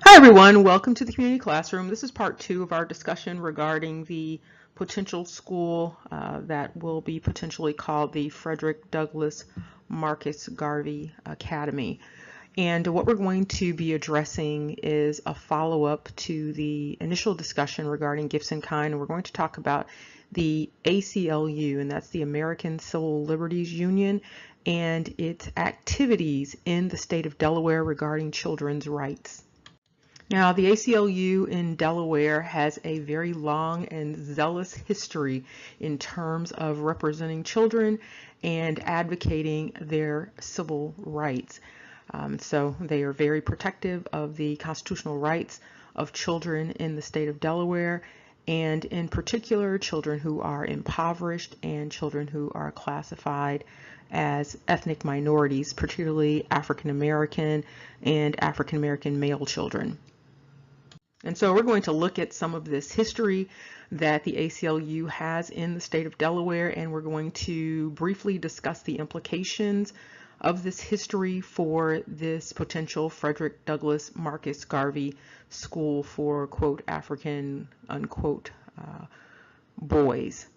Hi everyone, welcome to the community classroom. This is part 2 of our discussion regarding the potential school that will be potentially called the Frederick Douglass Marcus Garvey Academy. And what we're going to be addressing is a follow-up to the initial discussion regarding gifts in kind. And we're going to talk about the ACLU, and that's the American Civil Liberties Union, and its activities in the state of Delaware regarding children's rights. Now, the ACLU in Delaware has a very long and zealous history in terms of representing children and advocating their civil rights. So they are very protective of the constitutional rights of children in the state of Delaware, and in particular children who are impoverished and children who are classified as ethnic minorities, particularly African American and African American male children. And so we're going to look at some of this history that the ACLU has in the state of Delaware, and we're going to briefly discuss the implications of this history for this potential Frederick Douglass Marcus Garvey School for, quote, African, unquote, boys.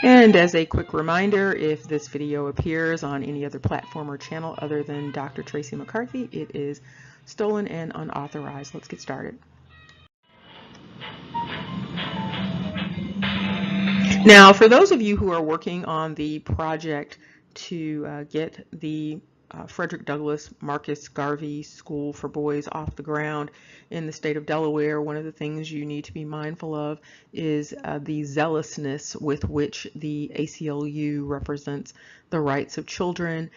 And as a quick reminder, if this video appears on any other platform or channel other than Dr. Tracey McCarthy, it is stolen and unauthorized. Let's get started. Now, for those of you who are working on the project to get the Frederick Douglass Marcus Garvey School for Boys off the ground in the state of Delaware, one of the things you need to be mindful of is the zealousness with which the ACLU represents the rights of children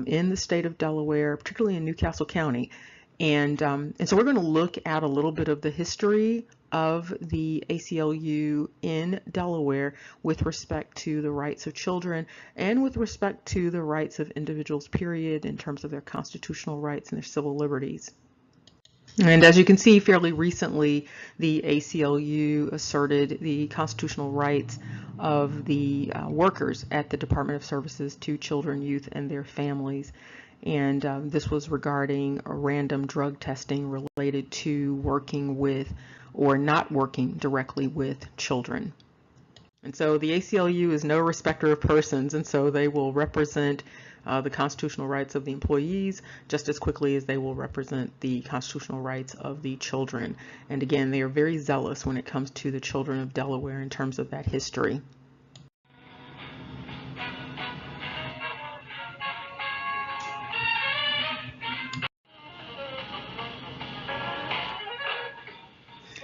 in the state of Delaware, particularly in Newcastle County. And so we're going to look at a little bit of the history of the ACLU in Delaware with respect to the rights of children and with respect to the rights of individuals, period, in terms of their constitutional rights and their civil liberties. And as you can see, fairly recently, the ACLU asserted the constitutional rights of the workers at the Department of Services to children, youth, and their families. And this was regarding a random drug testing related to working with or not working directly with children. And so the ACLU is no respecter of persons, and so they will represent the constitutional rights of the employees just as quickly as they will represent the constitutional rights of the children. And again, they are very zealous when it comes to the children of Delaware in terms of that history.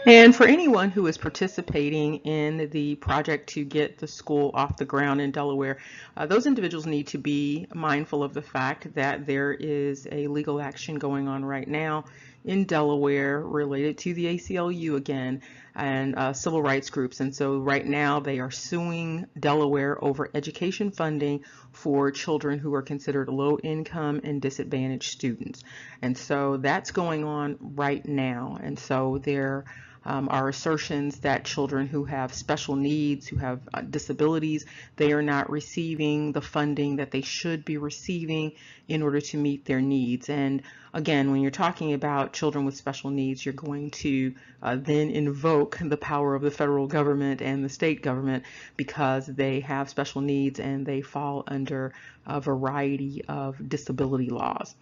And for anyone who is participating in the project to get the school off the ground in Delaware, those individuals need to be mindful of the fact that there is a legal action going on right now in Delaware related to the ACLU again and civil rights groups. And so right now they are suing Delaware over education funding for children who are considered low income and disadvantaged students. And so that's going on right now. And so there are assertions that children who have special needs, who have disabilities, they are not receiving the funding that they should be receiving in order to meet their needs. And again, when you're talking about children with special needs, you're going to then invoke the power of the federal government and the state government because they have special needs and they fall under a variety of disability laws.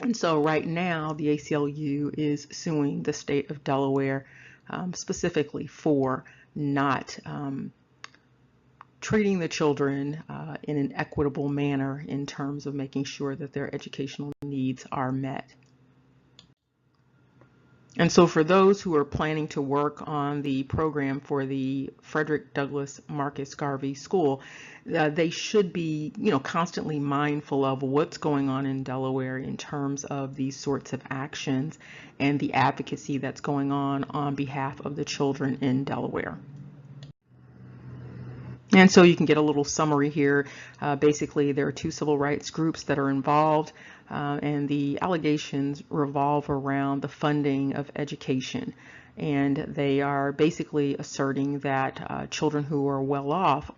And so right now, the ACLU is suing the state of Delaware specifically for not treating the children in an equitable manner in terms of making sure that their educational needs are met. And so for those who are planning to work on the program for the Frederick Douglass Marcus Garvey School, they should be, constantly mindful of what's going on in Delaware in terms of these sorts of actions and the advocacy that's going on behalf of the children in Delaware. And so you can get a little summary here. Basically, there are two civil rights groups that are involved, and the allegations revolve around the funding of education. And they are basically asserting that children who are well off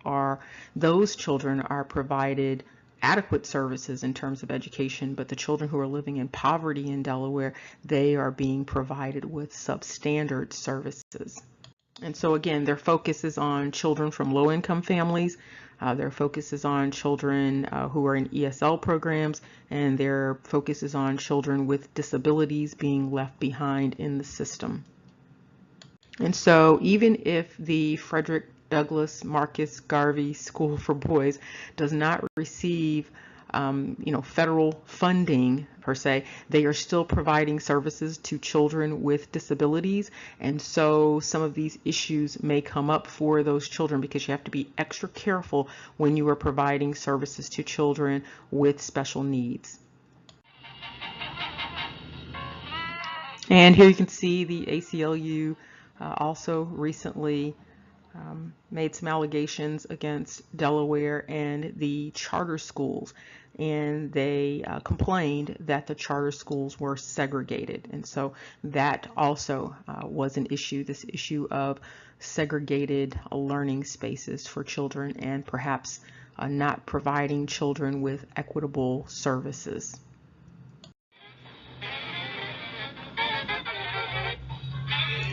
those children are provided adequate services in terms of education, but the children who are living in poverty in Delaware, they are being provided with substandard services. And so again, their focus is on children from low-income families. Their focus is on children who are in ESL programs, and their focus is on children with disabilities being left behind in the system. And so even if the Frederick Douglass Marcus Garvey School for Boys does not receive federal funding per se, they are still providing services to children with disabilities. And so some of these issues may come up for those children because you have to be extra careful when you are providing services to children with special needs. And here you can see the ACLU also recently made some allegations against Delaware and the charter schools, and they complained that the charter schools were segregated. And so that also was an issue, this issue of segregated learning spaces for children and perhaps not providing children with equitable services.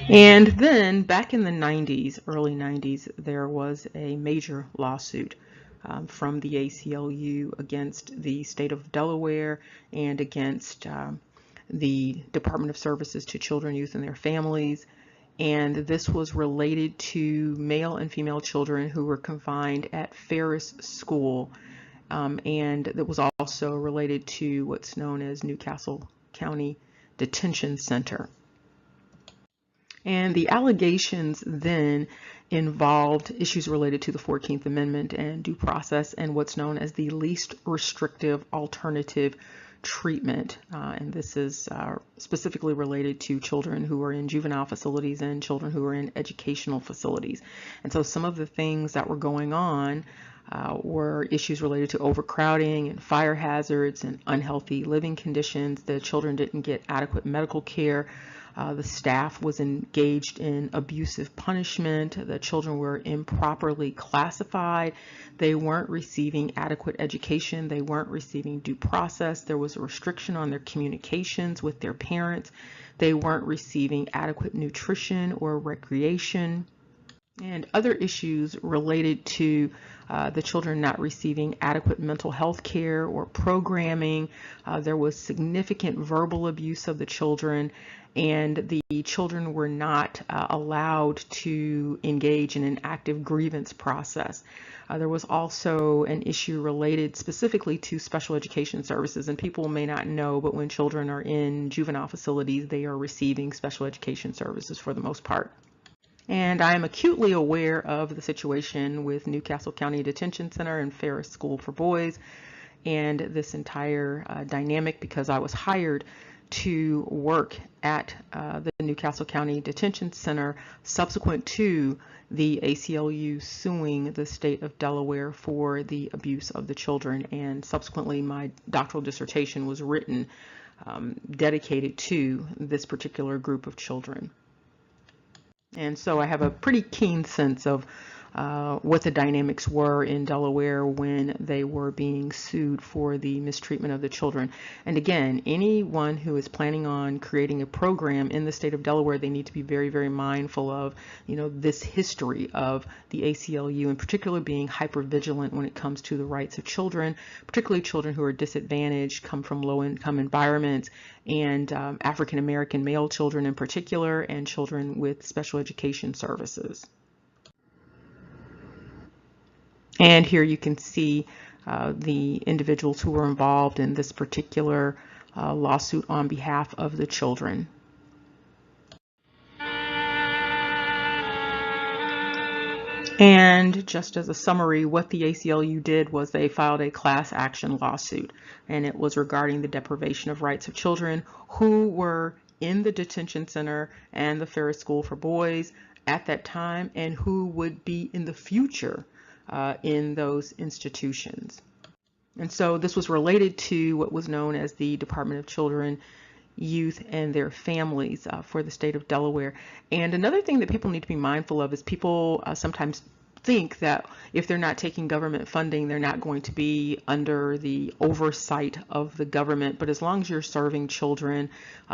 And then back in the 90s, early 90s, there was a major lawsuit from the ACLU against the state of Delaware and against the Department of Services to Children, Youth, and their families. And this was related to male and female children who were confined at Ferris School. And it was also related to what's known as Newcastle County Detention Center. And the allegations then involved issues related to the 14th Amendment and due process and what's known as the least restrictive alternative treatment. And this is specifically related to children who are in juvenile facilities and children who are in educational facilities. And so some of the things that were going on were issues related to overcrowding and fire hazards and unhealthy living conditions. The children didn't get adequate medical care. The staff was engaged in abusive punishment. The children were improperly classified. They weren't receiving adequate education. They weren't receiving due process. There was a restriction on their communications with their parents. They weren't receiving adequate nutrition or recreation. And other issues related to the children not receiving adequate mental health care or programming. There was significant verbal abuse of the children, and the children were not allowed to engage in an active grievance process. There was also an issue related specifically to special education services, and people may not know, but when children are in juvenile facilities, they are receiving special education services for the most part. And I am acutely aware of the situation with Newcastle County Detention Center and Ferris School for Boys and this entire dynamic because I was hired to work at the Newcastle County Detention Center subsequent to the ACLU suing the state of Delaware for the abuse of the children, and subsequently my doctoral dissertation was written dedicated to this particular group of children. And so I have a pretty keen sense of what the dynamics were in Delaware when they were being sued for the mistreatment of the children. And again, anyone who is planning on creating a program in the state of Delaware, they need to be very, very mindful of, this history of the ACLU, in particular being hyper vigilant when it comes to the rights of children, particularly children who are disadvantaged, come from low-income environments, and African American male children in particular, and children with special education services. And here you can see the individuals who were involved in this particular lawsuit on behalf of the children. And just as a summary, what the ACLU did was they filed a class action lawsuit, and it was regarding the deprivation of rights of children who were in the detention center and the Ferris School for Boys at that time, and who would be in the future in those institutions. And so this was related to what was known as the Department of Children, Youth, and their families for the state of Delaware. And another thing that people need to be mindful of is people sometimes think that if they're not taking government funding, they're not going to be under the oversight of the government. But as long as you're serving children,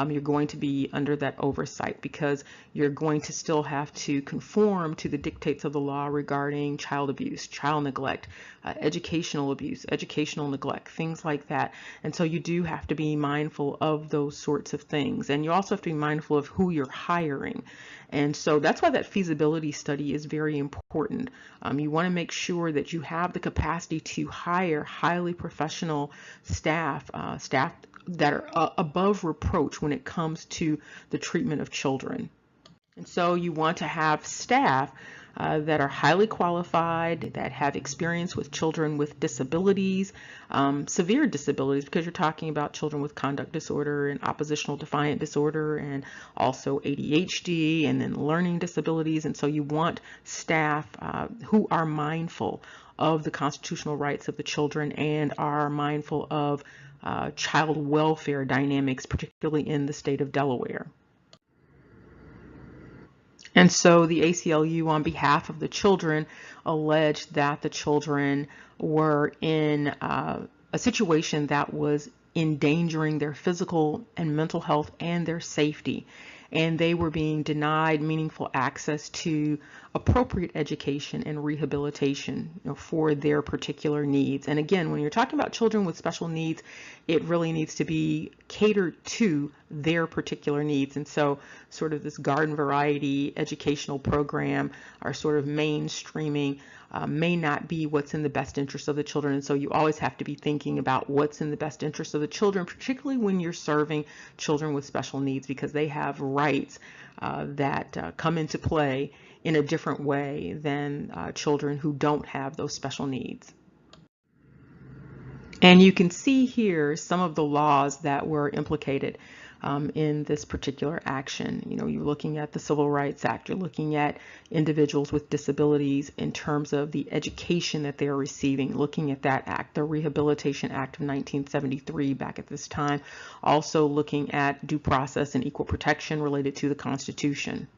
you're going to be under that oversight, because you're going to still have to conform to the dictates of the law regarding child abuse, child neglect, educational abuse, educational neglect, things like that. And so you do have to be mindful of those sorts of things. And you also have to be mindful of who you're hiring. And so that's why that feasibility study is very important. You want to make sure that you have the capacity to hire highly professional staff, staff that are above reproach when it comes to the treatment of children. And so you want to have staff that are highly qualified, that have experience with children with disabilities, severe disabilities, because you're talking about children with conduct disorder and oppositional defiant disorder, and also ADHD, and then learning disabilities. And so you want staff who are mindful of the constitutional rights of the children and are mindful of child welfare dynamics, particularly in the state of Delaware. And so the ACLU, on behalf of the children, alleged that the children were in a situation that was endangering their physical and mental health and their safety. And they were being denied meaningful access to appropriate education and rehabilitation, for their particular needs. And again, when you're talking about children with special needs, it really needs to be catered to their particular needs. And so sort of this garden variety educational program, or sort of mainstreaming, may not be what's in the best interest of the children. And so you always have to be thinking about what's in the best interest of the children, particularly when you're serving children with special needs, because they have rights that come into play in a different way than children who don't have those special needs. And you can see here some of the laws that were implicated in this particular action. You're looking at the Civil Rights Act, you're looking at individuals with disabilities in terms of the education that they're receiving, looking at that act, the Rehabilitation Act of 1973 back at this time, also looking at due process and equal protection related to the Constitution.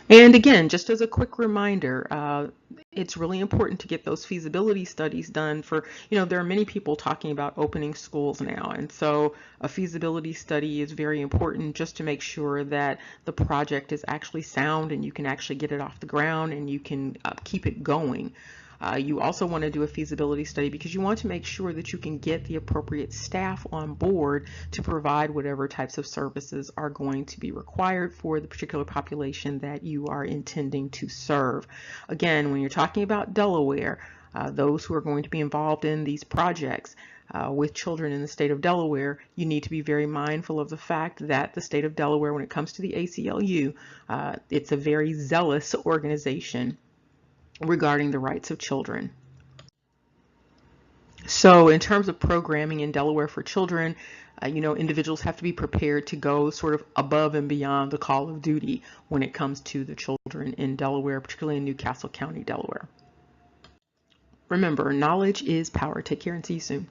And again, just as a quick reminder, it's really important to get those feasibility studies done for, there are many people talking about opening schools now. And so a feasibility study is very important just to make sure that the project is actually sound and you can actually get it off the ground and you can keep it going. You also want to do a feasibility study because you want to make sure that you can get the appropriate staff on board to provide whatever types of services are going to be required for the particular population that you are intending to serve. Again, when you're talking about Delaware, those who are going to be involved in these projects with children in the state of Delaware, you need to be very mindful of the fact that the state of Delaware, when it comes to the ACLU, it's a very zealous organization regarding the rights of children. So in terms of programming in Delaware for children, individuals have to be prepared to go sort of above and beyond the call of duty when it comes to the children in Delaware, particularly in Newcastle County, Delaware. Remember, knowledge is power. Take care and see you soon.